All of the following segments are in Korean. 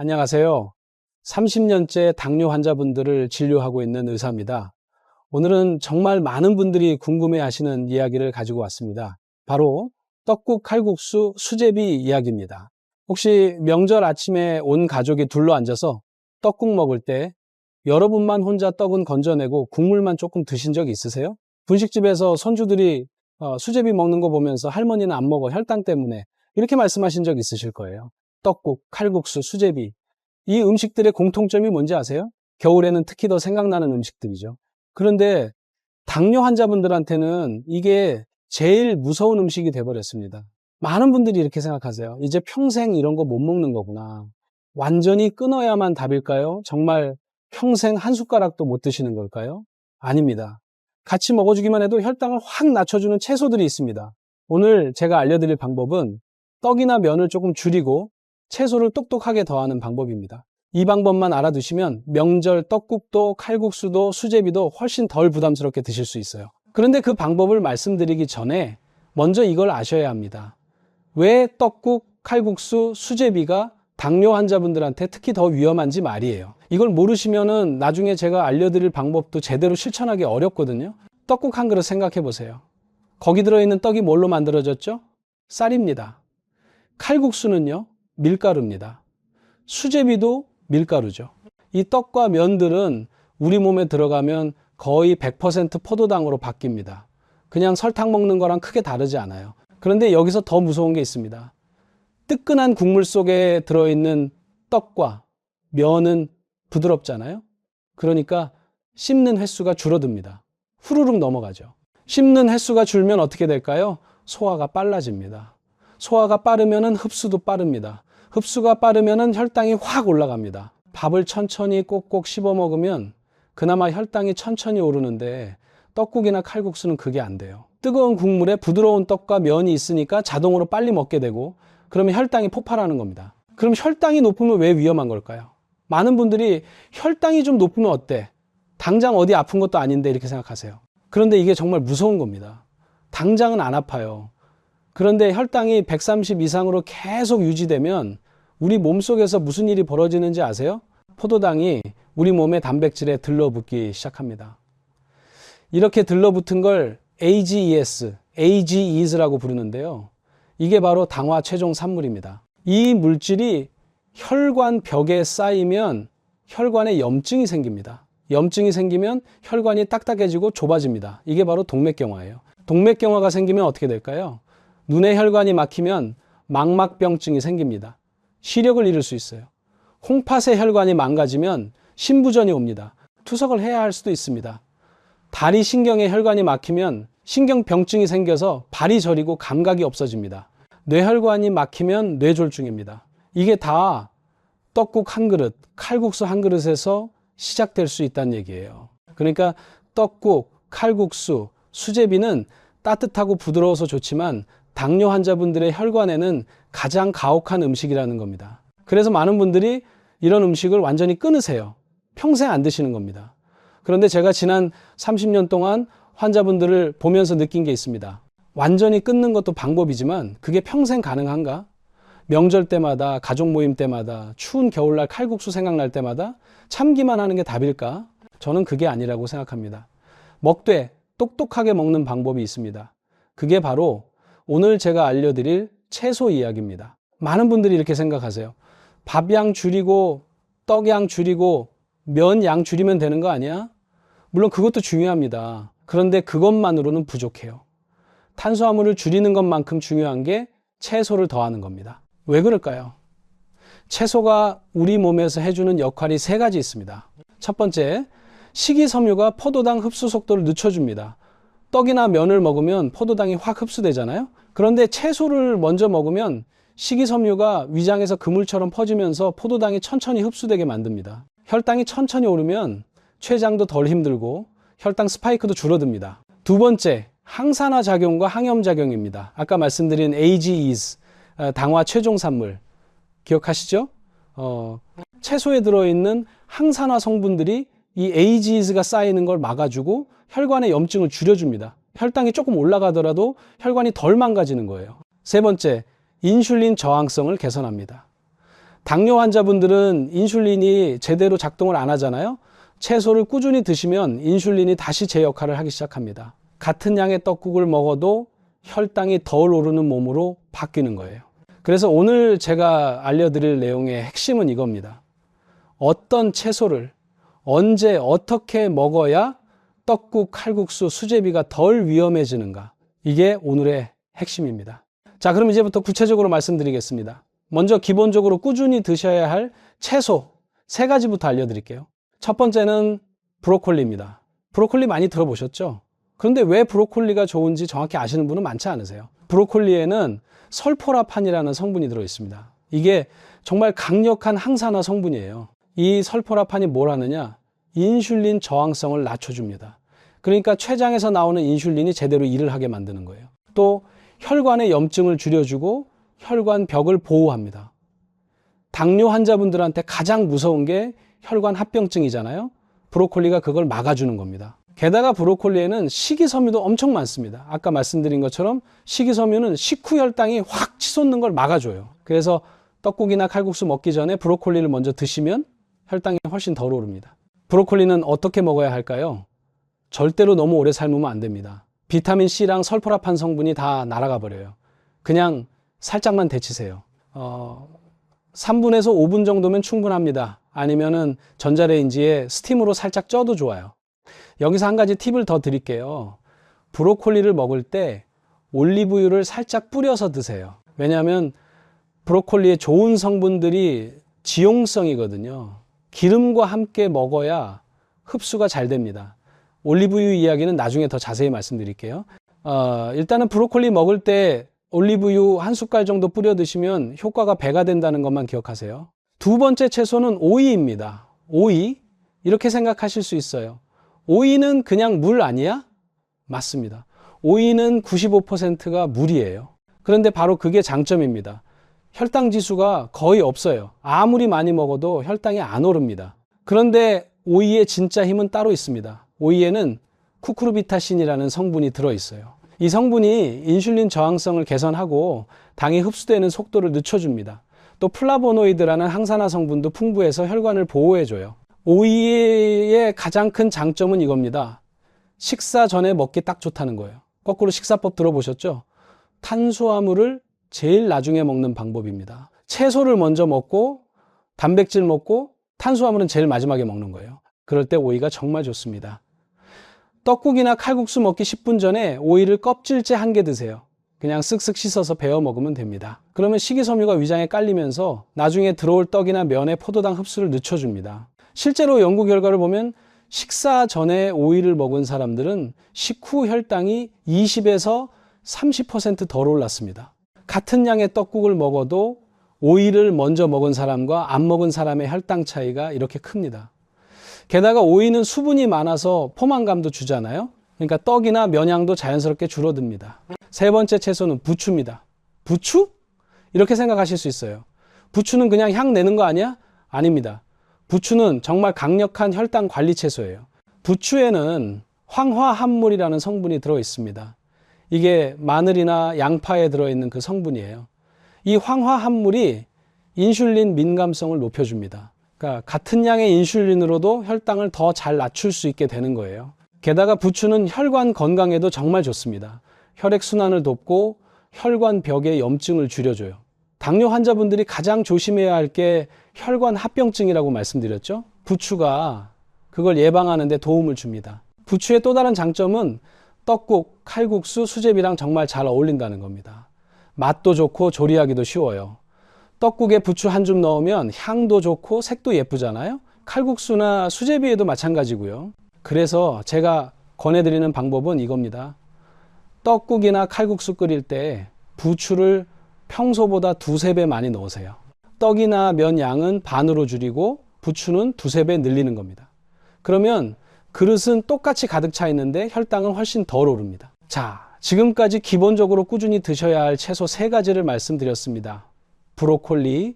안녕하세요. 30년째 당뇨 환자분들을 진료하고 있는 의사입니다. 오늘은 정말 많은 분들이 궁금해 하시는 이야기를 가지고 왔습니다. 바로 떡국, 칼국수, 수제비 이야기입니다. 혹시 명절 아침에 온 가족이 둘러앉아서 떡국 먹을 때 여러분만 혼자 떡은 건져내고 국물만 조금 드신 적 있으세요? 분식집에서 손주들이 수제비 먹는 거 보면서 할머니는 안 먹어, 혈당 때문에, 이렇게 말씀하신 적 있으실 거예요. 떡국, 칼국수, 수제비. 이 음식들의 공통점이 뭔지 아세요? 겨울에는 특히 더 생각나는 음식들이죠. 그런데 당뇨 환자분들한테는 이게 제일 무서운 음식이 돼버렸습니다. 많은 분들이 이렇게 생각하세요. 이제 평생 이런 거 못 먹는 거구나. 완전히 끊어야만 답일까요? 정말 평생 한 숟가락도 못 드시는 걸까요? 아닙니다. 같이 먹어주기만 해도 혈당을 확 낮춰주는 채소들이 있습니다. 오늘 제가 알려드릴 방법은 떡이나 면을 조금 줄이고 채소를 똑똑하게 더하는 방법입니다. 이 방법만 알아두시면 명절 떡국도 칼국수도 수제비도 훨씬 덜 부담스럽게 드실 수 있어요. 그런데 그 방법을 말씀드리기 전에 먼저 이걸 아셔야 합니다. 왜 떡국, 칼국수, 수제비가 당뇨 환자분들한테 특히 더 위험한지 말이에요. 이걸 모르시면은 나중에 제가 알려드릴 방법도 제대로 실천하기 어렵거든요. 떡국 한 그릇 생각해 보세요. 거기 들어있는 떡이 뭘로 만들어졌죠? 쌀입니다. 칼국수는요, 밀가루입니다. 수제비도 밀가루죠. 이 떡과 면들은 우리 몸에 들어가면 거의 100% 포도당으로 바뀝니다. 그냥 설탕 먹는 거랑 크게 다르지 않아요. 그런데 여기서 더 무서운 게 있습니다. 뜨끈한 국물 속에 들어있는 떡과 면은 부드럽잖아요. 그러니까 씹는 횟수가 줄어듭니다. 후루룩 넘어가죠. 씹는 횟수가 줄면 어떻게 될까요? 소화가 빨라집니다. 소화가 빠르면 흡수도 빠릅니다. 흡수가 빠르면 혈당이 확 올라갑니다. 밥을 천천히 꼭꼭 씹어 먹으면 그나마 혈당이 천천히 오르는데 떡국이나 칼국수는 그게 안 돼요. 뜨거운 국물에 부드러운 떡과 면이 있으니까 자동으로 빨리 먹게 되고 그러면 혈당이 폭발하는 겁니다. 그럼 혈당이 높으면 왜 위험한 걸까요? 많은 분들이 혈당이 좀 높으면 어때? 당장 어디 아픈 것도 아닌데 이렇게 생각하세요. 그런데 이게 정말 무서운 겁니다. 당장은 안 아파요. 그런데 혈당이 130 이상으로 계속 유지되면 우리 몸속에서 무슨 일이 벌어지는지 아세요? 포도당이 우리 몸의 단백질에 들러붙기 시작합니다. 이렇게 들러붙은 걸 AGEs라고 부르는데요. 이게 바로 당화 최종 산물입니다. 이 물질이 혈관 벽에 쌓이면 혈관에 염증이 생깁니다. 염증이 생기면 혈관이 딱딱해지고 좁아집니다. 이게 바로 동맥경화예요. 동맥경화가 생기면 어떻게 될까요? 눈의 혈관이 막히면 망막병증이 생깁니다. 시력을 잃을 수 있어요. 홍파세 혈관이 망가지면 신부전이 옵니다. 투석을 해야 할 수도 있습니다. 다리 신경의 혈관이 막히면 신경병증이 생겨서 발이 저리고 감각이 없어집니다. 뇌혈관이 막히면 뇌졸중입니다. 이게 다 떡국 한 그릇, 칼국수 한 그릇에서 시작될 수 있다는 얘기예요. 그러니까 떡국, 칼국수, 수제비는 따뜻하고 부드러워서 좋지만 당뇨 환자분들의 혈관에는 가장 가혹한 음식이라는 겁니다. 그래서 많은 분들이 이런 음식을 완전히 끊으세요. 평생 안 드시는 겁니다. 그런데 제가 지난 30년 동안 환자분들을 보면서 느낀 게 있습니다. 완전히 끊는 것도 방법이지만 그게 평생 가능한가? 명절 때마다, 가족 모임 때마다, 추운 겨울날 칼국수 생각날 때마다 참기만 하는 게 답일까? 저는 그게 아니라고 생각합니다. 먹되 똑똑하게 먹는 방법이 있습니다. 그게 바로 오늘 제가 알려드릴 채소 이야기입니다. 많은 분들이 이렇게 생각하세요. 밥 양 줄이고 떡 양 줄이고 면 양 줄이면 되는 거 아니야? 물론 그것도 중요합니다. 그런데 그것만으로는 부족해요. 탄수화물을 줄이는 것만큼 중요한 게 채소를 더하는 겁니다. 왜 그럴까요? 채소가 우리 몸에서 해주는 역할이 세 가지 있습니다. 첫 번째, 식이섬유가 포도당 흡수 속도를 늦춰줍니다. 떡이나 면을 먹으면 포도당이 확 흡수되잖아요. 그런데 채소를 먼저 먹으면 식이섬유가 위장에서 그물처럼 퍼지면서 포도당이 천천히 흡수되게 만듭니다. 혈당이 천천히 오르면 췌장도 덜 힘들고 혈당 스파이크도 줄어듭니다. 두 번째, 항산화 작용과 항염 작용입니다. 아까 말씀드린 AGEs, 당화 최종 산물 기억하시죠? 채소에 들어있는 항산화 성분들이 이 AGEs가 쌓이는 걸 막아주고 혈관의 염증을 줄여줍니다. 혈당이 조금 올라가더라도 혈관이 덜 망가지는 거예요. 세 번째, 인슐린 저항성을 개선합니다. 당뇨 환자분들은 인슐린이 제대로 작동을 안 하잖아요. 채소를 꾸준히 드시면 인슐린이 다시 제 역할을 하기 시작합니다. 같은 양의 떡국을 먹어도 혈당이 덜 오르는 몸으로 바뀌는 거예요. 그래서 오늘 제가 알려드릴 내용의 핵심은 이겁니다. 어떤 채소를 언제 어떻게 먹어야 떡국, 칼국수, 수제비가 덜 위험해지는가? 이게 오늘의 핵심입니다. 자, 그럼 이제부터 구체적으로 말씀드리겠습니다. 먼저 기본적으로 꾸준히 드셔야 할 채소 3가지부터 알려드릴게요. 첫 번째는 브로콜리입니다. 브로콜리 많이 들어보셨죠? 그런데 왜 브로콜리가 좋은지 정확히 아시는 분은 많지 않으세요? 브로콜리에는 설포라판이라는 성분이 들어있습니다. 이게 정말 강력한 항산화 성분이에요. 이 설포라판이 뭘 하느냐? 인슐린 저항성을 낮춰줍니다. 그러니까 췌장에서 나오는 인슐린이 제대로 일을 하게 만드는 거예요. 또 혈관의 염증을 줄여주고 혈관 벽을 보호합니다. 당뇨 환자분들한테 가장 무서운 게 혈관 합병증이잖아요. 브로콜리가 그걸 막아주는 겁니다. 게다가 브로콜리에는 식이섬유도 엄청 많습니다. 아까 말씀드린 것처럼 식이섬유는 식후 혈당이 확 치솟는 걸 막아줘요. 그래서 떡국이나 칼국수 먹기 전에 브로콜리를 먼저 드시면 혈당이 훨씬 덜 오릅니다. 브로콜리는 어떻게 먹어야 할까요? 절대로 너무 오래 삶으면 안 됩니다. 비타민C랑 설포라판 성분이 다 날아가 버려요. 그냥 살짝만 데치세요. 3분에서 5분 정도면 충분합니다. 아니면은 전자레인지에 스팀으로 살짝 쪄도 좋아요. 여기서 한 가지 팁을 더 드릴게요. 브로콜리를 먹을 때 올리브유를 살짝 뿌려서 드세요. 왜냐하면 브로콜리의 좋은 성분들이 지용성이거든요. 기름과 함께 먹어야 흡수가 잘 됩니다. 올리브유 이야기는 나중에 더 자세히 말씀드릴게요. 일단은 브로콜리 먹을 때 올리브유 1숟갈 정도 뿌려 드시면 효과가 배가 된다는 것만 기억하세요. 두 번째 채소는 오이입니다. 오이, 이렇게 생각하실 수 있어요. 오이는 그냥 물 아니야? 맞습니다. 오이는 95%가 물이에요. 그런데 바로 그게 장점입니다. 혈당 지수가 거의 없어요. 아무리 많이 먹어도 혈당이 안 오릅니다. 그런데 오이의 진짜 힘은 따로 있습니다. 오이에는 쿠쿠르비타신이라는 성분이 들어있어요. 이 성분이 인슐린 저항성을 개선하고 당이 흡수되는 속도를 늦춰줍니다. 또 플라보노이드라는 항산화 성분도 풍부해서 혈관을 보호해줘요. 오이의 가장 큰 장점은 이겁니다. 식사 전에 먹기 딱 좋다는 거예요. 거꾸로 식사법 들어보셨죠? 탄수화물을 제일 나중에 먹는 방법입니다. 채소를 먼저 먹고 단백질 먹고 탄수화물은 제일 마지막에 먹는 거예요. 그럴 때 오이가 정말 좋습니다. 떡국이나 칼국수 먹기 10분 전에 오이를 껍질째 1개 드세요. 그냥 쓱쓱 씻어서 베어 먹으면 됩니다. 그러면 식이섬유가 위장에 깔리면서 나중에 들어올 떡이나 면의 포도당 흡수를 늦춰줍니다. 실제로 연구 결과를 보면 식사 전에 오이를 먹은 사람들은 식후 혈당이 20에서 30% 덜 올랐습니다. 같은 양의 떡국을 먹어도 오이를 먼저 먹은 사람과 안 먹은 사람의 혈당 차이가 이렇게 큽니다. 게다가 오이는 수분이 많아서 포만감도 주잖아요. 그러니까 떡이나 면양도 자연스럽게 줄어듭니다. 세 번째 채소는 부추입니다. 부추? 이렇게 생각하실 수 있어요. 부추는 그냥 향 내는 거 아니야? 아닙니다. 부추는 정말 강력한 혈당 관리 채소예요. 부추에는 황화합물이라는 성분이 들어 있습니다. 이게 마늘이나 양파에 들어있는 그 성분이에요. 이 황화합물이 인슐린 민감성을 높여줍니다. 그러니까 같은 양의 인슐린으로도 혈당을 더 잘 낮출 수 있게 되는 거예요. 게다가 부추는 혈관 건강에도 정말 좋습니다. 혈액순환을 돕고 혈관 벽의 염증을 줄여줘요. 당뇨 환자분들이 가장 조심해야 할 게 혈관 합병증이라고 말씀드렸죠. 부추가 그걸 예방하는 데 도움을 줍니다. 부추의 또 다른 장점은 떡국, 칼국수, 수제비랑 정말 잘 어울린다는 겁니다. 맛도 좋고 조리하기도 쉬워요. 떡국에 부추 한 줌 넣으면 향도 좋고 색도 예쁘잖아요. 칼국수나 수제비에도 마찬가지고요. 그래서 제가 권해드리는 방법은 이겁니다. 떡국이나 칼국수 끓일 때 부추를 평소보다 2~3배 많이 넣으세요. 떡이나 면 양은 반으로 줄이고 부추는 2~3배 늘리는 겁니다. 그러면 그릇은 똑같이 가득 차 있는데 혈당은 훨씬 덜 오릅니다. 자, 지금까지 기본적으로 꾸준히 드셔야 할 채소 3가지를 말씀드렸습니다. 브로콜리,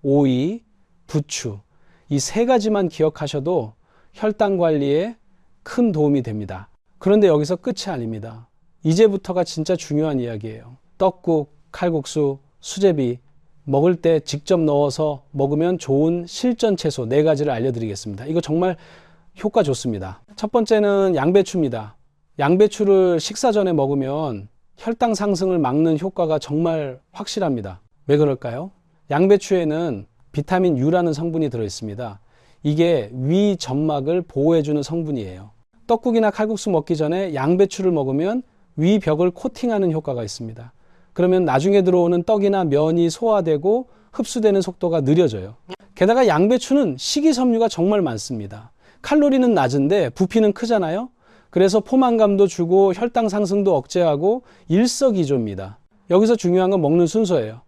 오이, 부추. 이 3가지만 기억하셔도 혈당 관리에 큰 도움이 됩니다. 그런데 여기서 끝이 아닙니다. 이제부터가 진짜 중요한 이야기예요. 떡국, 칼국수, 수제비 먹을 때 직접 넣어서 먹으면 좋은 실전 채소 4가지를 알려드리겠습니다. 이거 정말 효과 좋습니다. 첫 번째는 양배추입니다. 양배추를 식사 전에 먹으면 혈당 상승을 막는 효과가 정말 확실합니다. 왜 그럴까요? 양배추에는 비타민 U라는 성분이 들어있습니다. 이게 위 점막을 보호해주는 성분이에요. 떡국이나 칼국수 먹기 전에 양배추를 먹으면 위 벽을 코팅하는 효과가 있습니다. 그러면 나중에 들어오는 떡이나 면이 소화되고 흡수되는 속도가 느려져요. 게다가 양배추는 식이섬유가 정말 많습니다. 칼로리는 낮은데 부피는 크잖아요. 그래서 포만감도 주고 혈당 상승도 억제하고 일석이조입니다. 여기서 중요한 건 먹는 순서예요.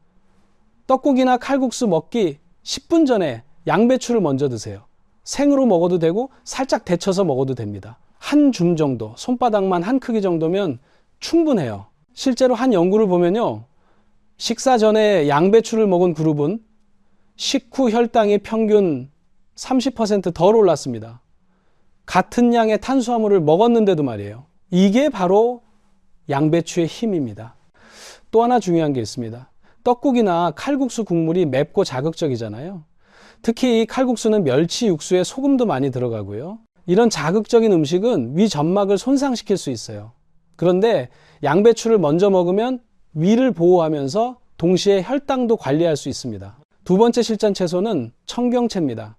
떡국이나 칼국수 먹기 10분 전에 양배추를 먼저 드세요. 생으로 먹어도 되고 살짝 데쳐서 먹어도 됩니다. 한 줌 정도, 손바닥만 한 크기 정도면 충분해요. 실제로 한 연구를 보면요, 식사 전에 양배추를 먹은 그룹은 식후 혈당이 평균 30% 덜 올랐습니다. 같은 양의 탄수화물을 먹었는데도 말이에요. 이게 바로 양배추의 힘입니다. 또 하나 중요한 게 있습니다. 떡국이나 칼국수 국물이 맵고 자극적이잖아요. 특히 이 칼국수는 멸치 육수에 소금도 많이 들어가고요. 이런 자극적인 음식은 위 점막을 손상시킬 수 있어요. 그런데 양배추를 먼저 먹으면 위를 보호하면서 동시에 혈당도 관리할 수 있습니다. 두 번째 실전 채소는 청경채입니다.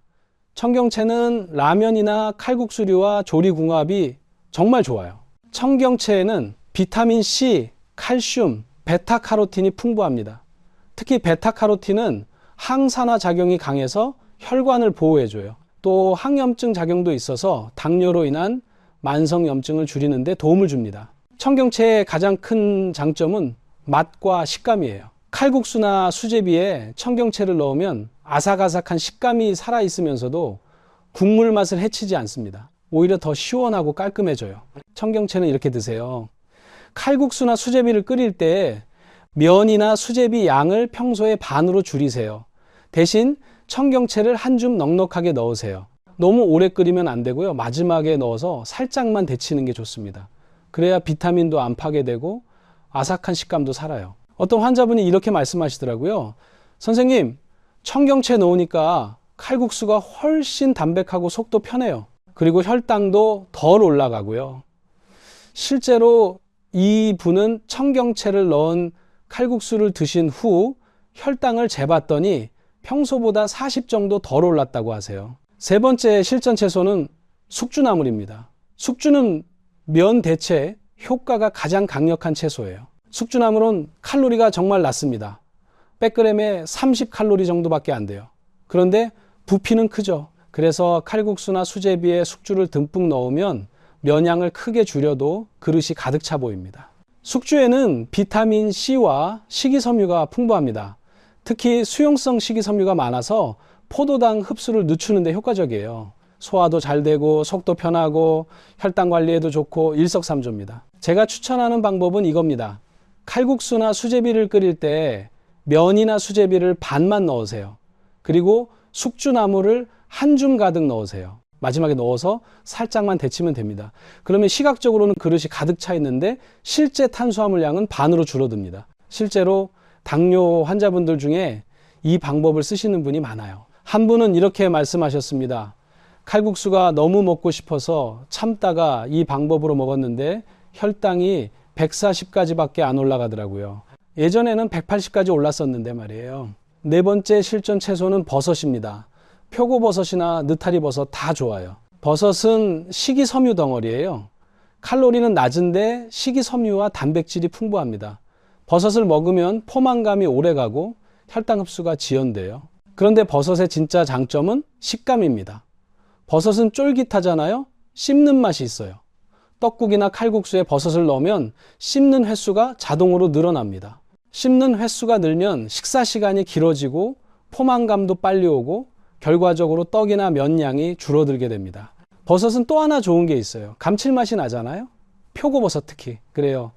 청경채는 라면이나 칼국수류와 조리궁합이 정말 좋아요. 청경채에는 비타민 C, 칼슘, 베타카로틴이 풍부합니다. 특히 베타카로틴은 항산화 작용이 강해서 혈관을 보호해줘요. 또 항염증 작용도 있어서 당뇨로 인한 만성염증을 줄이는 데 도움을 줍니다. 청경채의 가장 큰 장점은 맛과 식감이에요. 칼국수나 수제비에 청경채를 넣으면 아삭아삭한 식감이 살아있으면서도 국물 맛을 해치지 않습니다. 오히려 더 시원하고 깔끔해져요. 청경채는 이렇게 드세요. 칼국수나 수제비를 끓일 때 면이나 수제비 양을 평소에 반으로 줄이세요. 대신 청경채를 한 줌 넉넉하게 넣으세요. 너무 오래 끓이면 안 되고요. 마지막에 넣어서 살짝만 데치는 게 좋습니다. 그래야 비타민도 안 파괴되고 아삭한 식감도 살아요. 어떤 환자분이 이렇게 말씀하시더라고요. 선생님, 청경채 넣으니까 칼국수가 훨씬 담백하고 속도 편해요. 그리고 혈당도 덜 올라가고요. 실제로 이 분은 청경채를 넣은 칼국수를 드신 후 혈당을 재봤더니 평소보다 40 정도 덜 올랐다고 하세요. 세 번째 실전 채소는 숙주나물입니다. 숙주는 면 대체 효과가 가장 강력한 채소예요. 숙주나물은 칼로리가 정말 낮습니다. 100g에 30칼로리 정도밖에 안 돼요. 그런데 부피는 크죠. 그래서 칼국수나 수제비에 숙주를 듬뿍 넣으면 면양을 크게 줄여도 그릇이 가득 차 보입니다. 숙주에는 비타민 C와 식이섬유가 풍부합니다. 특히 수용성 식이섬유가 많아서 포도당 흡수를 늦추는 데 효과적이에요. 소화도 잘 되고 속도 편하고 혈당 관리에도 좋고 일석삼조입니다. 제가 추천하는 방법은 이겁니다. 칼국수나 수제비를 끓일 때 면이나 수제비를 반만 넣으세요. 그리고 숙주나물을 한 줌 가득 넣으세요. 마지막에 넣어서 살짝만 데치면 됩니다. 그러면 시각적으로는 그릇이 가득 차 있는데 실제 탄수화물 양은 반으로 줄어듭니다. 실제로 당뇨 환자분들 중에 이 방법을 쓰시는 분이 많아요. 한 분은 이렇게 말씀하셨습니다. 칼국수가 너무 먹고 싶어서 참다가 이 방법으로 먹었는데 혈당이 140까지밖에 안 올라가더라고요. 예전에는 180까지 올랐었는데 말이에요. 네 번째 실전 채소는 버섯입니다. 표고버섯이나 느타리버섯 다 좋아요. 버섯은 식이섬유 덩어리예요. 칼로리는 낮은데 식이섬유와 단백질이 풍부합니다. 버섯을 먹으면 포만감이 오래가고 혈당 흡수가 지연돼요. 그런데 버섯의 진짜 장점은 식감입니다. 버섯은 쫄깃하잖아요. 씹는 맛이 있어요. 떡국이나 칼국수에 버섯을 넣으면 씹는 횟수가 자동으로 늘어납니다. 씹는 횟수가 늘면 식사 시간이 길어지고 포만감도 빨리 오고 결과적으로 떡이나 면 양이 줄어들게 됩니다. 버섯은 또 하나 좋은 게 있어요. 감칠맛이 나잖아요. 표고버섯 특히 그래요.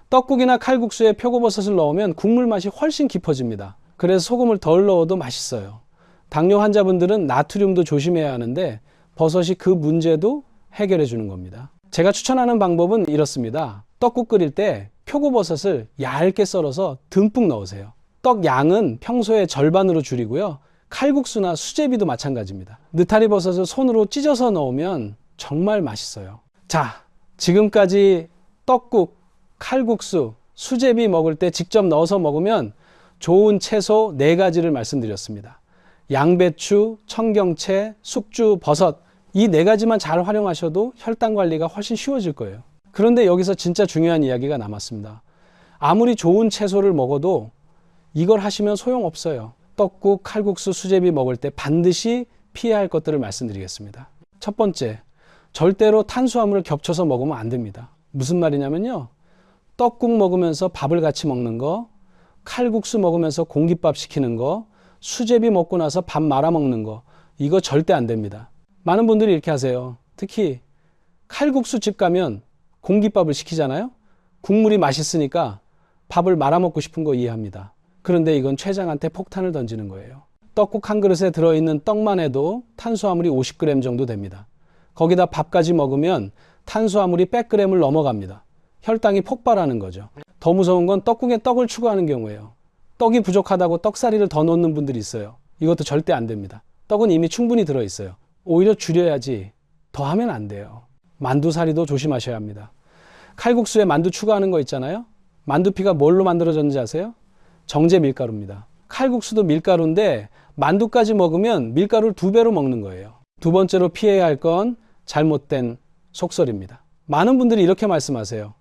떡국이나 칼국수에 표고버섯을 넣으면 국물 맛이 훨씬 깊어집니다. 그래서 소금을 덜 넣어도 맛있어요. 당뇨 환자분들은 나트륨도 조심해야 하는데 버섯이 그 문제도 해결해 주는 겁니다. 제가 추천하는 방법은 이렇습니다. 떡국 끓일 때 표고버섯을 얇게 썰어서 듬뿍 넣으세요. 떡 양은 평소의 절반으로 줄이고요. 칼국수나 수제비도 마찬가지입니다. 느타리 버섯을 손으로 찢어서 넣으면 정말 맛있어요. 자, 지금까지 떡국, 칼국수, 수제비 먹을 때 직접 넣어서 먹으면 좋은 채소 4가지를 말씀드렸습니다. 양배추, 청경채, 숙주, 버섯, 이 4가지만 잘 활용하셔도 혈당 관리가 훨씬 쉬워질 거예요. 그런데 여기서 진짜 중요한 이야기가 남았습니다. 아무리 좋은 채소를 먹어도 이걸 하시면 소용없어요. 떡국, 칼국수, 수제비 먹을 때 반드시 피해야 할 것들을 말씀드리겠습니다. 첫 번째, 절대로 탄수화물을 겹쳐서 먹으면 안 됩니다. 무슨 말이냐면요. 떡국 먹으면서 밥을 같이 먹는 거, 칼국수 먹으면서 공깃밥 시키는 거, 수제비 먹고 나서 밥 말아 먹는 거, 이거 절대 안 됩니다. 많은 분들이 이렇게 하세요. 특히 칼국수 집 가면 공깃밥을 시키잖아요. 국물이 맛있으니까 밥을 말아 먹고 싶은 거 이해합니다. 그런데 이건 췌장한테 폭탄을 던지는 거예요. 떡국 한 그릇에 들어있는 떡만 해도 탄수화물이 50g 정도 됩니다. 거기다 밥까지 먹으면 탄수화물이 100g을 넘어갑니다. 혈당이 폭발하는 거죠. 더 무서운 건 떡국에 떡을 추가하는 경우예요. 떡이 부족하다고 떡사리를 더 넣는 분들이 있어요. 이것도 절대 안 됩니다. 떡은 이미 충분히 들어있어요. 오히려 줄여야지 더 하면 안 돼요. 만두사리도 조심하셔야 합니다. 칼국수에 만두 추가하는 거 있잖아요. 만두피가 뭘로 만들어졌는지 아세요? 정제 밀가루입니다. 칼국수도 밀가루인데 만두까지 먹으면 밀가루를 2배로 먹는 거예요. 두 번째로 피해야 할 건 잘못된 속설입니다. 많은 분들이 이렇게 말씀하세요.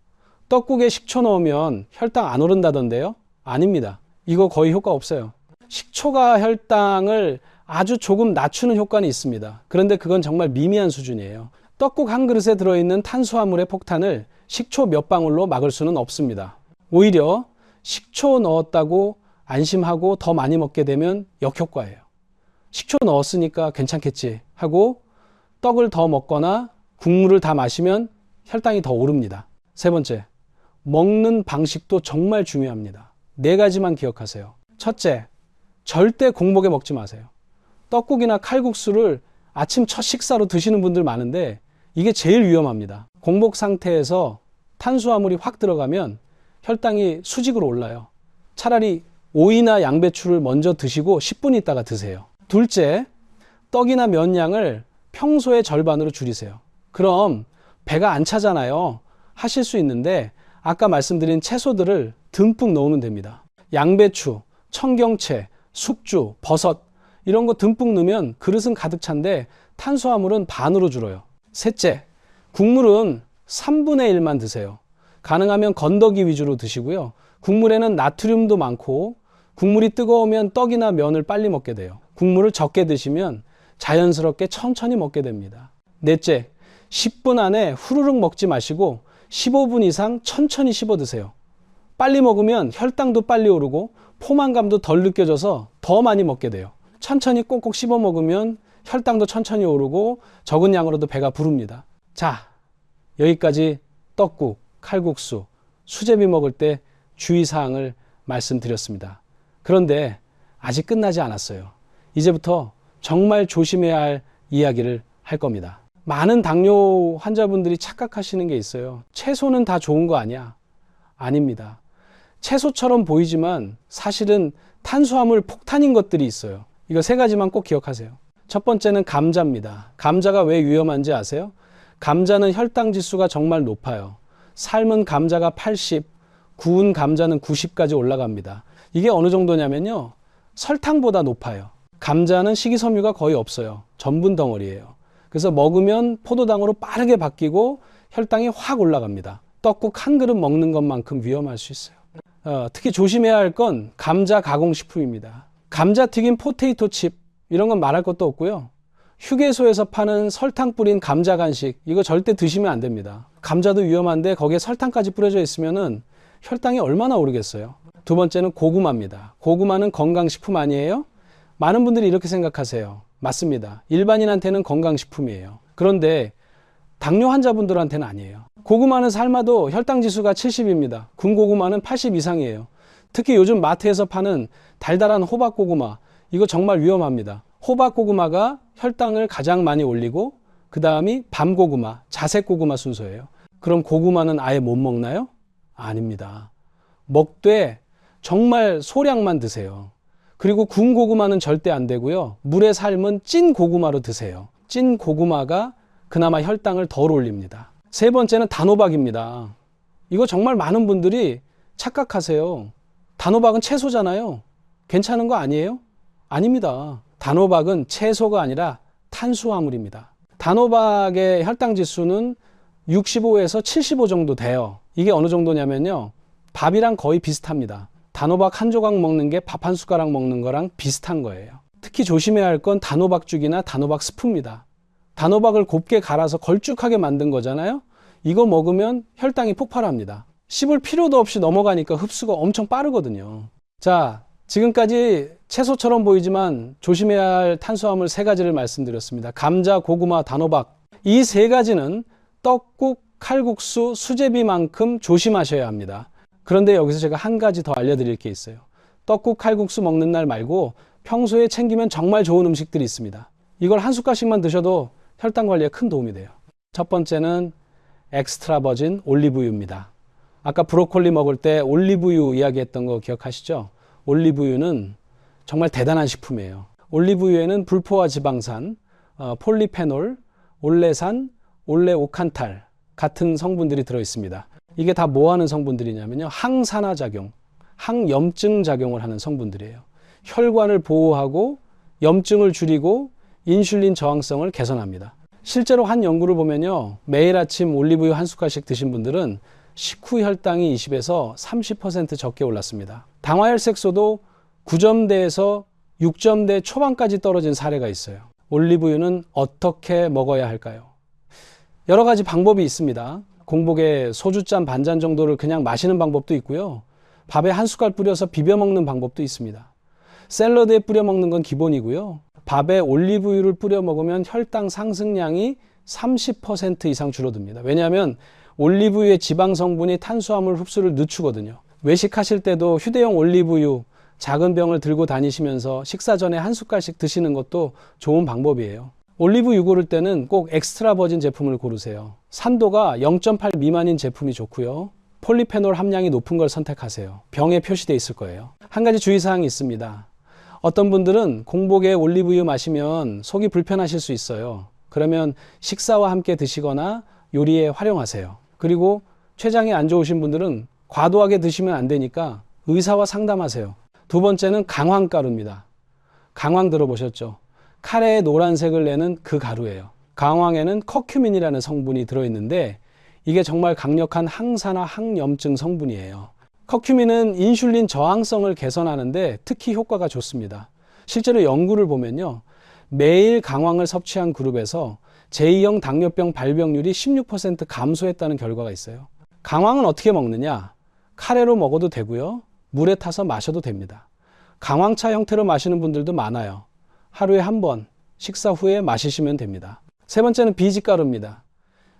떡국에 식초 넣으면 혈당 안 오른다던데요? 아닙니다. 이거 거의 효과 없어요. 식초가 혈당을 아주 조금 낮추는 효과는 있습니다. 그런데 그건 정말 미미한 수준이에요. 떡국 한 그릇에 들어있는 탄수화물의 폭탄을 식초 몇 방울로 막을 수는 없습니다. 오히려 식초 넣었다고 안심하고 더 많이 먹게 되면 역효과예요. 식초 넣었으니까 괜찮겠지 하고 떡을 더 먹거나 국물을 다 마시면 혈당이 더 오릅니다. 세 번째, 먹는 방식도 정말 중요합니다. 4가지만 기억하세요. 첫째, 절대 공복에 먹지 마세요. 떡국이나 칼국수를 아침 첫 식사로 드시는 분들 많은데 이게 제일 위험합니다. 공복 상태에서 탄수화물이 확 들어가면 혈당이 수직으로 올라요. 차라리 오이나 양배추를 먼저 드시고 10분 있다가 드세요. 둘째, 떡이나 면 양을 평소의 절반으로 줄이세요. 그럼 배가 안 차잖아요. 하실 수 있는데 아까 말씀드린 채소들을 듬뿍 넣으면 됩니다. 양배추, 청경채, 숙주, 버섯 이런 거 듬뿍 넣으면 그릇은 가득 찬데 탄수화물은 반으로 줄어요. 셋째, 국물은 3분의 1만 드세요. 가능하면 건더기 위주로 드시고요. 국물에는 나트륨도 많고 국물이 뜨거우면 떡이나 면을 빨리 먹게 돼요. 국물을 적게 드시면 자연스럽게 천천히 먹게 됩니다. 넷째, 10분 안에 후루룩 먹지 마시고 15분 이상 천천히 씹어 드세요. 빨리 먹으면 혈당도 빨리 오르고 포만감도 덜 느껴져서 더 많이 먹게 돼요. 천천히 꼭꼭 씹어 먹으면 혈당도 천천히 오르고 적은 양으로도 배가 부릅니다. 자, 여기까지 떡국, 칼국수, 수제비 먹을 때 주의사항을 말씀드렸습니다. 그런데 아직 끝나지 않았어요. 이제부터 정말 조심해야 할 이야기를 할 겁니다. 많은 당뇨 환자분들이 착각하시는 게 있어요. 채소는 다 좋은 거 아니야? 아닙니다. 채소처럼 보이지만 사실은 탄수화물 폭탄인 것들이 있어요. 이거 3가지만 꼭 기억하세요. 첫 번째는 감자입니다. 감자가 왜 위험한지 아세요? 감자는 혈당 지수가 정말 높아요. 삶은 감자가 80, 구운 감자는 90까지 올라갑니다. 이게 어느 정도냐면요. 설탕보다 높아요. 감자는 식이섬유가 거의 없어요. 전분 덩어리예요. 그래서 먹으면 포도당으로 빠르게 바뀌고 혈당이 확 올라갑니다. 떡국 한 그릇 먹는 것만큼 위험할 수 있어요. 특히 조심해야 할 건 감자 가공식품입니다. 감자튀김 포테이토 칩 이런 건 말할 것도 없고요. 휴게소에서 파는 설탕 뿌린 감자 간식 이거 절대 드시면 안 됩니다. 감자도 위험한데 거기에 설탕까지 뿌려져 있으면은 혈당이 얼마나 오르겠어요. 두 번째는 고구마입니다. 고구마는 건강식품 아니에요? 많은 분들이 이렇게 생각하세요. 맞습니다. 일반인한테는 건강식품이에요. 그런데 당뇨 환자분들한테는 아니에요. 고구마는 삶아도 혈당 지수가 70입니다. 군고구마는 80 이상이에요. 특히 요즘 마트에서 파는 달달한 호박고구마 이거 정말 위험합니다. 호박고구마가 혈당을 가장 많이 올리고 그 다음이 밤고구마, 자색고구마 순서예요. 그럼 고구마는 아예 못 먹나요? 아닙니다. 먹되 정말 소량만 드세요. 그리고 군 고구마는 절대 안 되고요. 물에 삶은 찐 고구마로 드세요. 찐 고구마가 그나마 혈당을 덜 올립니다. 세 번째는 단호박입니다. 이거 정말 많은 분들이 착각하세요. 단호박은 채소잖아요. 괜찮은 거 아니에요? 아닙니다. 단호박은 채소가 아니라 탄수화물입니다. 단호박의 혈당 지수는 65에서 75 정도 돼요. 이게 어느 정도냐면요. 밥이랑 거의 비슷합니다. 단호박 한 조각 먹는 게 밥 한 숟가락 먹는 거랑 비슷한 거예요. 특히 조심해야 할 건 단호박죽이나 단호박 스프입니다. 단호박을 곱게 갈아서 걸쭉하게 만든 거잖아요. 이거 먹으면 혈당이 폭발합니다. 씹을 필요도 없이 넘어가니까 흡수가 엄청 빠르거든요. 자, 지금까지 채소처럼 보이지만 조심해야 할 탄수화물 세 가지를 말씀드렸습니다. 감자, 고구마, 단호박. 이 세 가지는 떡국, 칼국수, 수제비만큼 조심하셔야 합니다. 그런데 여기서 제가 한 가지 더 알려드릴 게 있어요. 떡국, 칼국수 먹는 날 말고 평소에 챙기면 정말 좋은 음식들이 있습니다. 이걸 한 숟갈씩만 드셔도 혈당 관리에 큰 도움이 돼요. 첫 번째는 엑스트라 버진 올리브유입니다. 아까 브로콜리 먹을 때 올리브유 이야기했던 거 기억하시죠? 올리브유는 정말 대단한 식품이에요. 올리브유에는 불포화 지방산, 폴리페놀, 올레산, 올레오칸탈 같은 성분들이 들어있습니다. 이게 다 뭐 하는 성분들이냐면요. 항산화작용, 항염증 작용을 하는 성분들이에요. 혈관을 보호하고 염증을 줄이고 인슐린 저항성을 개선합니다. 실제로 한 연구를 보면요. 매일 아침 올리브유 한 숟갈씩 드신 분들은 식후 혈당이 20에서 30% 적게 올랐습니다. 당화혈색소도 9점대에서 6점대 초반까지 떨어진 사례가 있어요. 올리브유는 어떻게 먹어야 할까요? 여러 가지 방법이 있습니다. 공복에 소주잔 반잔 정도를 그냥 마시는 방법도 있고요. 밥에 한 숟갈 뿌려서 비벼 먹는 방법도 있습니다. 샐러드에 뿌려 먹는 건 기본이고요. 밥에 올리브유를 뿌려 먹으면 혈당 상승량이 30% 이상 줄어듭니다. 왜냐하면 올리브유의 지방 성분이 탄수화물 흡수를 늦추거든요. 외식하실 때도 휴대용 올리브유 작은 병을 들고 다니시면서 식사 전에 한 숟갈씩 드시는 것도 좋은 방법이에요. 올리브유 고를 때는 꼭 엑스트라 버진 제품을 고르세요. 산도가 0.8 미만인 제품이 좋고요. 폴리페놀 함량이 높은 걸 선택하세요. 병에 표시되어 있을 거예요. 한 가지 주의사항이 있습니다. 어떤 분들은 공복에 올리브유 마시면 속이 불편하실 수 있어요. 그러면 식사와 함께 드시거나 요리에 활용하세요. 그리고 췌장이 안 좋으신 분들은 과도하게 드시면 안 되니까 의사와 상담하세요. 두 번째는 강황가루입니다. 강황 들어보셨죠? 카레에 노란색을 내는 그 가루예요. 강황에는 커큐민이라는 성분이 들어있는데 이게 정말 강력한 항산화 항염증 성분이에요. 커큐민은 인슐린 저항성을 개선하는데 특히 효과가 좋습니다. 실제로 연구를 보면요. 매일 강황을 섭취한 그룹에서 제2형 당뇨병 발병률이 16% 감소했다는 결과가 있어요. 강황은 어떻게 먹느냐? 카레로 먹어도 되고요. 물에 타서 마셔도 됩니다. 강황차 형태로 마시는 분들도 많아요. 하루에 한 번 식사 후에 마시시면 됩니다. 세 번째는 비지가루입니다.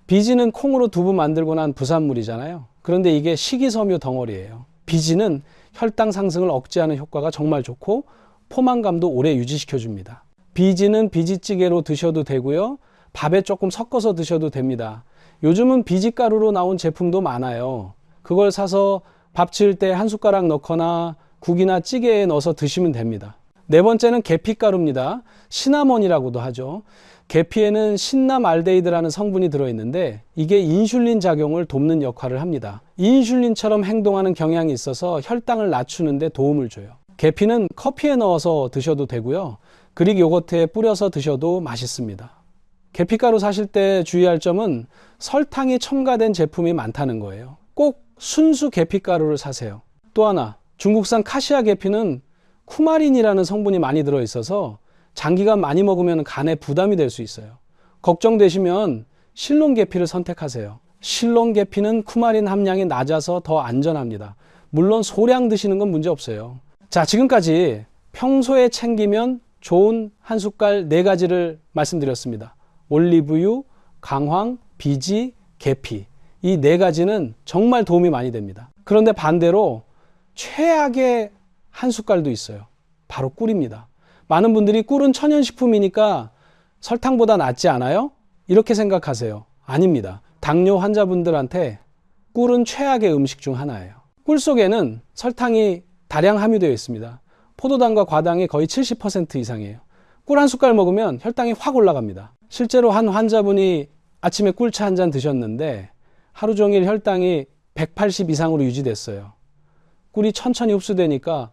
비지는 콩으로 두부 만들고 난 부산물이잖아요. 그런데 이게 식이섬유 덩어리예요. 비지는 혈당 상승을 억제하는 효과가 정말 좋고 포만감도 오래 유지시켜줍니다. 비지는 비지찌개로 드셔도 되고요. 밥에 조금 섞어서 드셔도 됩니다. 요즘은 비지가루로 나온 제품도 많아요. 그걸 사서 밥 지을 때 한 숟가락 넣거나 국이나 찌개에 넣어서 드시면 됩니다. 네 번째는 계피가루입니다. 시나몬이라고도 하죠. 계피에는 신남알데히드라는 성분이 들어있는데 이게 인슐린 작용을 돕는 역할을 합니다. 인슐린처럼 행동하는 경향이 있어서 혈당을 낮추는 데 도움을 줘요. 계피는 커피에 넣어서 드셔도 되고요. 그릭 요거트에 뿌려서 드셔도 맛있습니다. 계피가루 사실 때 주의할 점은 설탕이 첨가된 제품이 많다는 거예요. 꼭 순수 계피가루를 사세요. 또 하나, 중국산 카시아 계피는 쿠마린이라는 성분이 많이 들어있어서 장기간 많이 먹으면 간에 부담이 될 수 있어요. 걱정되시면 실론 계피를 선택하세요. 실론 계피는 쿠마린 함량이 낮아서 더 안전합니다. 물론 소량 드시는 건 문제 없어요. 자, 지금까지 평소에 챙기면 좋은 한 숟갈 4가지를 말씀드렸습니다. 올리브유, 강황, 비지, 계피. 이 4가지는 정말 도움이 많이 됩니다. 그런데 반대로 최악의 한 숟갈도 있어요. 바로 꿀입니다. 많은 분들이 꿀은 천연식품이니까 설탕보다 낫지 않아요? 이렇게 생각하세요. 아닙니다. 당뇨 환자분들한테 꿀은 최악의 음식 중 하나예요. 꿀 속에는 설탕이 다량 함유되어 있습니다. 포도당과 과당이 거의 70% 이상이에요. 꿀 한 숟갈 먹으면 혈당이 확 올라갑니다. 실제로 한 환자분이 아침에 꿀차 한 잔 드셨는데 하루 종일 혈당이 180 이상으로 유지됐어요. 꿀이 천천히 흡수되니까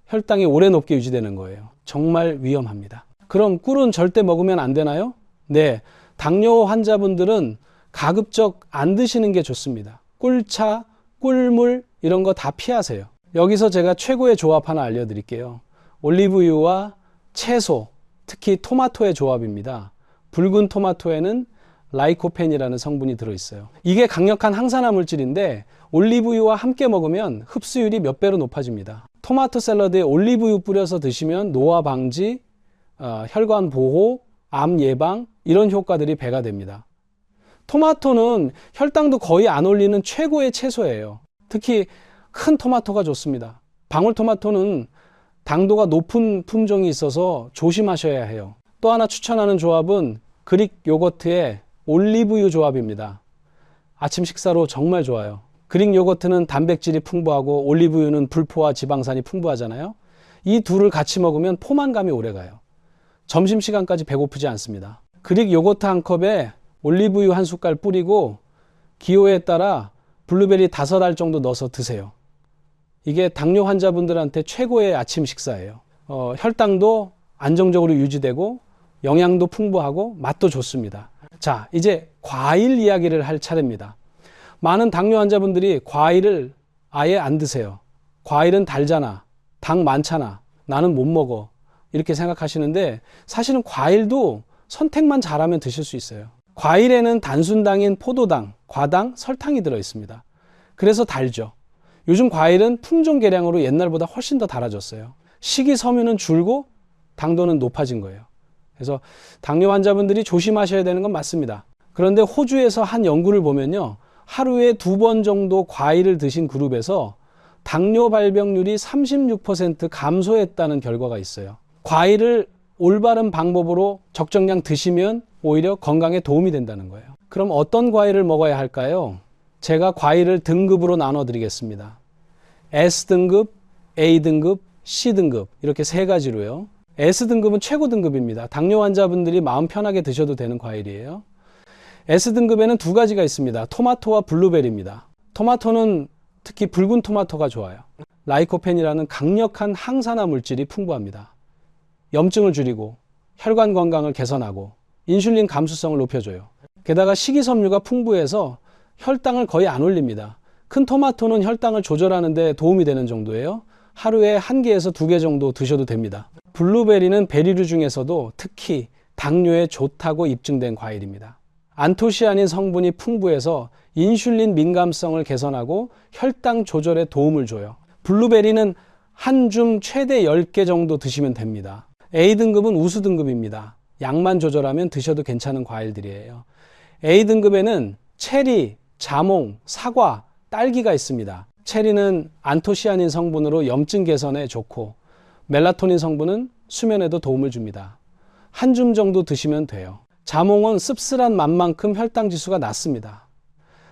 혈당이 오래 높게 유지되는 거예요. 정말 위험합니다. 그럼 꿀은 절대 먹으면 안 되나요? 네, 당뇨 환자분들은 가급적 안 드시는 게 좋습니다. 꿀차, 꿀물 이런 거 다 피하세요. 여기서 제가 최고의 조합 하나 알려드릴게요. 올리브유와 채소, 특히 토마토의 조합입니다. 붉은 토마토에는 라이코펜이라는 성분이 들어있어요. 이게 강력한 항산화 물질인데 올리브유와 함께 먹으면 흡수율이 몇 배로 높아집니다. 토마토 샐러드에 올리브유 뿌려서 드시면 노화 방지, 혈관 보호, 암 예방 이런 효과들이 배가 됩니다. 토마토는 혈당도 거의 안 올리는 최고의 채소예요. 특히 큰 토마토가 좋습니다. 방울토마토는 당도가 높은 품종이 있어서 조심하셔야 해요. 또 하나 추천하는 조합은 그릭 요거트의 올리브유 조합입니다. 아침 식사로 정말 좋아요. 그릭 요거트는 단백질이 풍부하고 올리브유는 불포화 지방산이 풍부하잖아요. 이 둘을 같이 먹으면 포만감이 오래가요. 점심시간까지 배고프지 않습니다. 그릭 요거트 한 컵에 올리브유 한 숟갈 뿌리고 기호에 따라 블루베리 5알 정도 넣어서 드세요. 이게 당뇨 환자분들한테 최고의 아침 식사예요. 혈당도 안정적으로 유지되고 영양도 풍부하고 맛도 좋습니다. 자, 이제 과일 이야기를 할 차례입니다. 많은 당뇨 환자분들이 과일을 아예 안 드세요. 과일은 달잖아. 당 많잖아. 나는 못 먹어. 이렇게 생각하시는데 사실은 과일도 선택만 잘하면 드실 수 있어요. 과일에는 단순당인 포도당, 과당, 설탕이 들어 있습니다. 그래서 달죠. 요즘 과일은 품종 개량으로 옛날보다 훨씬 더 달아졌어요. 식이섬유는 줄고 당도는 높아진 거예요. 그래서 당뇨 환자분들이 조심하셔야 되는 건 맞습니다. 그런데 호주에서 한 연구를 보면요. 하루에 2번 정도 과일을 드신 그룹에서 당뇨 발병률이 36% 감소했다는 결과가 있어요. 과일을 올바른 방법으로 적정량 드시면 오히려 건강에 도움이 된다는 거예요. 그럼 어떤 과일을 먹어야 할까요? 제가 과일을 등급으로 나눠 드리겠습니다. S등급, A등급, C등급 이렇게 3가지로요. S등급은 최고 등급입니다. 당뇨 환자분들이 마음 편하게 드셔도 되는 과일이에요. S등급에는 2가지가 있습니다. 토마토와 블루베리입니다. 토마토는 특히 붉은 토마토가 좋아요. 라이코펜이라는 강력한 항산화 물질이 풍부합니다. 염증을 줄이고 혈관 건강을 개선하고 인슐린 감수성을 높여줘요. 게다가 식이섬유가 풍부해서 혈당을 거의 안 올립니다. 큰 토마토는 혈당을 조절하는 데 도움이 되는 정도예요. 하루에 1개에서 2개 정도 드셔도 됩니다. 블루베리는 베리류 중에서도 특히 당뇨에 좋다고 입증된 과일입니다. 안토시아닌 성분이 풍부해서 인슐린 민감성을 개선하고 혈당 조절에 도움을 줘요. 블루베리는 한 줌 최대 10개 정도 드시면 됩니다. A등급은 우수등급입니다. 양만 조절하면 드셔도 괜찮은 과일들이에요. A등급에는 체리, 자몽, 사과, 딸기가 있습니다. 체리는 안토시아닌 성분으로 염증 개선에 좋고 멜라토닌 성분은 수면에도 도움을 줍니다. 한 줌 정도 드시면 돼요. 자몽은 씁쓸한 맛만큼 혈당 지수가 낮습니다.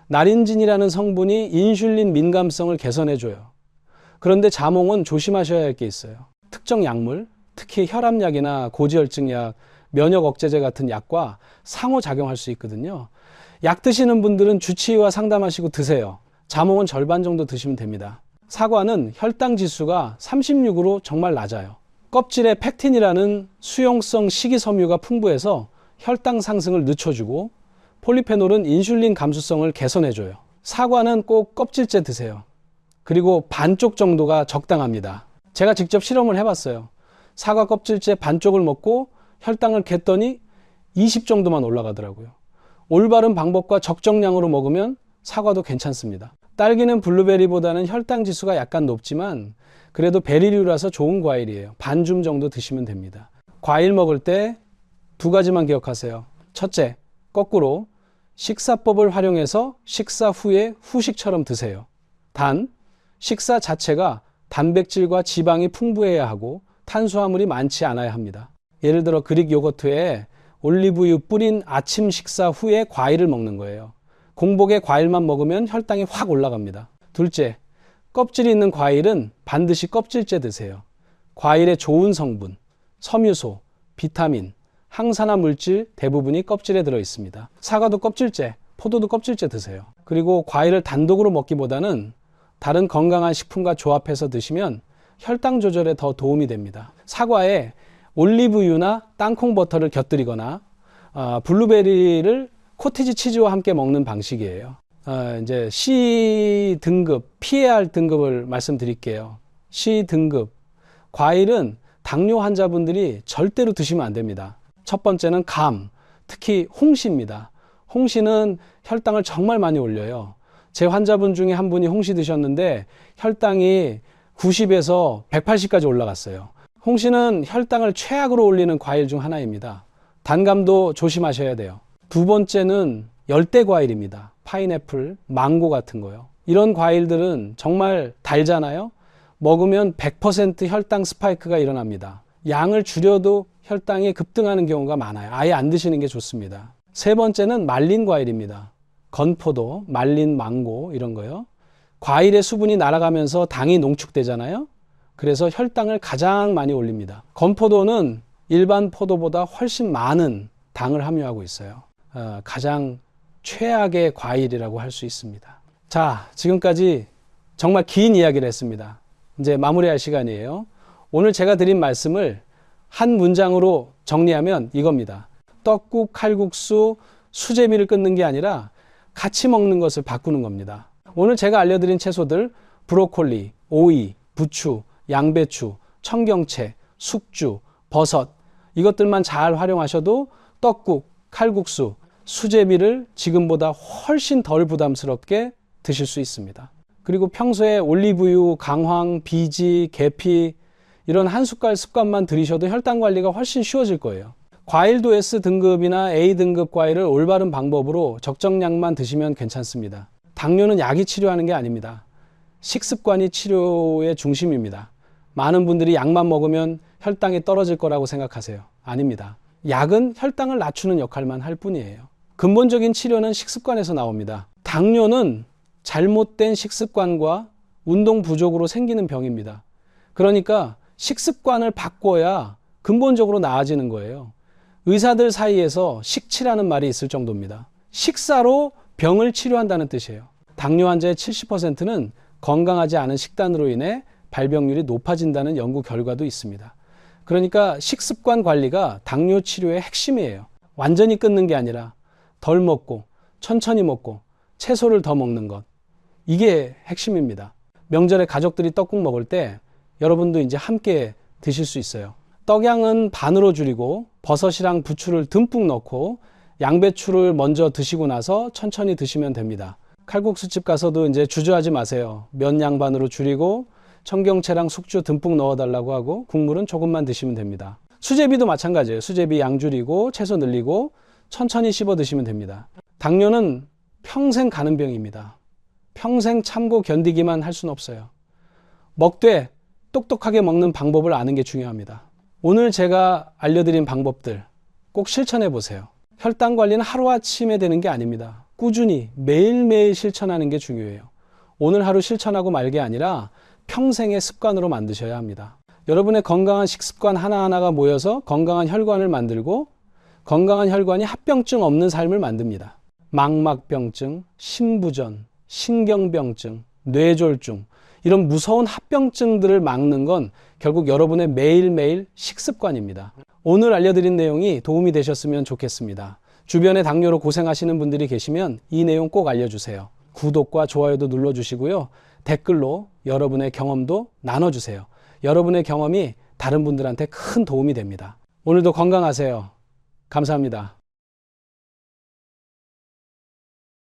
나린진이라는 성분이 인슐린 민감성을 개선해줘요. 그런데 자몽은 조심하셔야 할 게 있어요. 특정 약물, 특히 혈압약이나 고지혈증약, 면역 억제제 같은 약과 상호작용할 수 있거든요. 약 드시는 분들은 주치의와 상담하시고 드세요. 자몽은 절반 정도 드시면 됩니다. 사과는 혈당 지수가 36으로 정말 낮아요. 껍질에 팩틴이라는 수용성 식이섬유가 풍부해서 혈당 상승을 늦춰주고 폴리페놀은 인슐린 감수성을 개선해줘요. 사과는 꼭 껍질째 드세요. 그리고 반쪽 정도가 적당합니다. 제가 직접 실험을 해봤어요. 사과 껍질째 반쪽을 먹고 혈당을 쟀더니 20 정도만 올라가더라고요. 올바른 방법과 적정량으로 먹으면 사과도 괜찮습니다. 딸기는 블루베리보다는 혈당 지수가 약간 높지만 그래도 베리류라서 좋은 과일이에요. 반 줌 정도 드시면 됩니다. 과일 먹을 때 2가지만 기억하세요. 첫째, 거꾸로 식사법을 활용해서 식사 후에 후식처럼 드세요. 단, 식사 자체가 단백질과 지방이 풍부해야 하고 탄수화물이 많지 않아야 합니다. 예를 들어 그릭 요거트에 올리브유 뿌린 아침 식사 후에 과일을 먹는 거예요. 공복에 과일만 먹으면 혈당이 확 올라갑니다. 둘째, 껍질이 있는 과일은 반드시 껍질째 드세요. 과일의 좋은 성분, 섬유소, 비타민, 항산화 물질 대부분이 껍질에 들어 있습니다. 사과도 껍질째, 포도도 껍질째 드세요. 그리고 과일을 단독으로 먹기보다는 다른 건강한 식품과 조합해서 드시면 혈당 조절에 더 도움이 됩니다. 사과에 올리브유나 땅콩 버터를 곁들이거나 블루베리를 코티지 치즈와 함께 먹는 방식이에요. 이제 C 등급, 피해야 할 등급을 말씀드릴게요. C 등급. 과일은 당뇨 환자분들이 절대로 드시면 안 됩니다. 첫 번째는 감, 특히 홍시입니다. 홍시는 혈당을 정말 많이 올려요. 제 환자분 중에 한 분이 홍시 드셨는데 혈당이 90에서 180까지 올라갔어요. 홍시는 혈당을 최악으로 올리는 과일 중 하나입니다. 단감도 조심하셔야 돼요. 두 번째는 열대 과일입니다. 파인애플, 망고 같은 거요. 이런 과일들은 정말 달잖아요. 먹으면 100% 혈당 스파이크가 일어납니다. 양을 줄여도 혈당이 급등하는 경우가 많아요. 아예 안 드시는 게 좋습니다. 세 번째는 말린 과일입니다. 건포도, 말린 망고 이런 거요. 과일의 수분이 날아가면서 당이 농축되잖아요. 그래서 혈당을 가장 많이 올립니다. 건포도는 일반 포도보다 훨씬 많은 당을 함유하고 있어요. 가장 최악의 과일이라고 할 수 있습니다. 자, 지금까지 정말 긴 이야기를 했습니다. 이제 마무리할 시간이에요. 오늘 제가 드린 말씀을 한 문장으로 정리하면 이겁니다. 떡국, 칼국수, 수제비를 끊는 게 아니라 같이 먹는 것을 바꾸는 겁니다. 오늘 제가 알려드린 채소들 브로콜리, 오이, 부추, 양배추, 청경채, 숙주, 버섯 이것들만 잘 활용하셔도 떡국, 칼국수, 수제비를 지금보다 훨씬 덜 부담스럽게 드실 수 있습니다. 그리고 평소에 올리브유, 강황, 비지, 계피 이런 한 숟갈 습관만 들이셔도 혈당 관리가 훨씬 쉬워질 거예요. 과일도 S등급이나 A등급 과일을 올바른 방법으로 적정량만 드시면 괜찮습니다. 당뇨는 약이 치료하는 게 아닙니다. 식습관이 치료의 중심입니다. 많은 분들이 약만 먹으면 혈당이 떨어질 거라고 생각하세요. 아닙니다. 약은 혈당을 낮추는 역할만 할 뿐이에요. 근본적인 치료는 식습관에서 나옵니다. 당뇨는 잘못된 식습관과 운동 부족으로 생기는 병입니다. 그러니까 식습관을 바꿔야 근본적으로 나아지는 거예요. 의사들 사이에서 식치라는 말이 있을 정도입니다. 식사로 병을 치료한다는 뜻이에요. 당뇨 환자의 70%는 건강하지 않은 식단으로 인해 발병률이 높아진다는 연구 결과도 있습니다. 그러니까 식습관 관리가 당뇨 치료의 핵심이에요. 완전히 끊는 게 아니라 덜 먹고 천천히 먹고 채소를 더 먹는 것. 이게 핵심입니다. 명절에 가족들이 떡국 먹을 때 여러분도 이제 함께 드실 수 있어요. 떡양은 반으로 줄이고 버섯이랑 부추를 듬뿍 넣고 양배추를 먼저 드시고 나서 천천히 드시면 됩니다. 칼국수집 가서도 이제 주저하지 마세요. 면 양반으로 줄이고 청경채랑 숙주 듬뿍 넣어달라고 하고 국물은 조금만 드시면 됩니다. 수제비도 마찬가지예요. 수제비 양 줄이고 채소 늘리고 천천히 씹어 드시면 됩니다. 당뇨는 평생 가는 병입니다. 평생 참고 견디기만 할 수는 없어요. 먹되 똑똑하게 먹는 방법을 아는 게 중요합니다. 오늘 제가 알려드린 방법들 꼭 실천해 보세요. 혈당 관리는 하루아침에 되는 게 아닙니다. 꾸준히 매일매일 실천하는 게 중요해요. 오늘 하루 실천하고 말 게 아니라 평생의 습관으로 만드셔야 합니다. 여러분의 건강한 식습관 하나하나가 모여서 건강한 혈관을 만들고 건강한 혈관이 합병증 없는 삶을 만듭니다. 망막병증, 심부전, 신경병증, 뇌졸중 이런 무서운 합병증들을 막는 건 결국 여러분의 매일매일 식습관입니다. 오늘 알려드린 내용이 도움이 되셨으면 좋겠습니다. 주변에 당뇨로 고생하시는 분들이 계시면 이 내용 꼭 알려주세요. 구독과 좋아요도 눌러주시고요. 댓글로 여러분의 경험도 나눠주세요. 여러분의 경험이 다른 분들한테 큰 도움이 됩니다. 오늘도 건강하세요. 감사합니다.